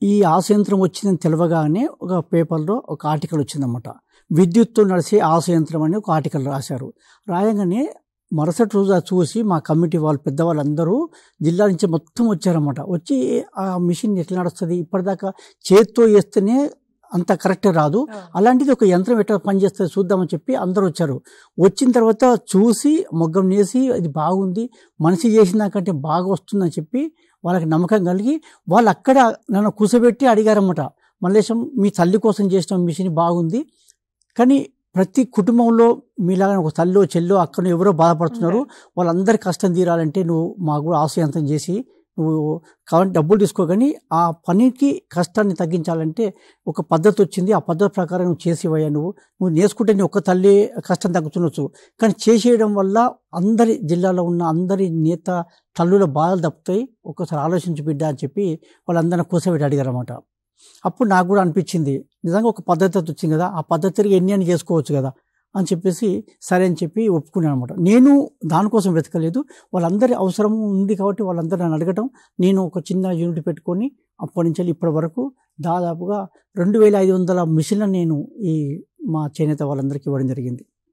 ఈ ఆశ యంత్రం వచ్చిందని తెలవగానే ఒక పేపర్లో ఒక ఆర్టికల్ వచ్చిందన్నమాట. విద్యుత్తో నడిచే ఆశ యంత్రం అని ఒక ఆర్టికల్ రాశారు. రాయంగానే మరుసటి రోజు అది చూసి మా కమిటీ వాళ్ళు పెద్దవాళ్ళందరూ జిల్లా నుంచి మొత్తం వచ్చారన్నమాట. వచ్చి ఆ మిషన్ ఎట్లా నడుస్తుంది, ఇప్పటిదాకా చేత్తో వేస్తేనే అంత కరెక్ట్ రాదు, అలాంటిది ఒక యంత్రం ఎట్లా పనిచేస్తుంది చూద్దామని చెప్పి అందరూ వచ్చారు. వచ్చిన తర్వాత చూసి మొగ్గం నేసి ఇది బాగుంది, మనిషి చేసిన దానికంటే బాగా వస్తుందని చెప్పి వాళ్ళకి నమ్మకం కలిగి వాళ్ళు అక్కడ నన్ను కూర్చోబెట్టి అడిగారన్నమాట. మల్లేశం, మీ తల్లి కోసం చేసిన మిషన్ బాగుంది, కానీ ప్రతి కుటుంబంలో మీలాగా ఒక తల్లో చెల్లో అక్కడ ఎవరో బాధపడుతున్నారు, వాళ్ళందరి కష్టం తీరాలంటే నువ్వు మాకు కూడా ఆశయంతం చేసి నువ్వు కావాలంటే డబ్బులు తీసుకో, కానీ ఆ పనికి కష్టాన్ని తగ్గించాలంటే ఒక పద్ధతి వచ్చింది, ఆ పద్ధతి ప్రకారం నువ్వు చేసేవయ్యా, నువ్వు నేర్చుకుంటే నీ ఒక్క తల్లి కష్టం తగ్గుతుండొచ్చు, కానీ చేసేయడం వల్ల అందరి జిల్లాలో ఉన్న అందరి నేత తల్లుల బాధలు తప్పుతాయి, ఒక్కసారి ఆలోచించి బిడ్డ అని చెప్పి వాళ్ళందరినీ కూర్చోబెట్టి అడిగారన్నమాట. అప్పుడు నాకు కూడా అనిపించింది, నిజంగా ఒక పద్ధతి వచ్చింది కదా, ఆ పద్ధతికి ఎన్ని అని చేసుకోవచ్చు కదా అని చెప్పేసి సరే అని చెప్పి ఒప్పుకున్నాను అనమాట. నేను దానికోసం వెతకలేదు, వాళ్ళందరి అవసరం ఉంది కాబట్టి వాళ్ళందరూ నన్ను అడగటం, నేను ఒక చిన్న యూనిట్ పెట్టుకొని అప్పటి నుంచి ఇప్పటి వరకు దాదాపుగా 2500 మిషన్లను నేను ఈ మా చేనేత వాళ్ళందరికీ ఇవ్వడం జరిగింది.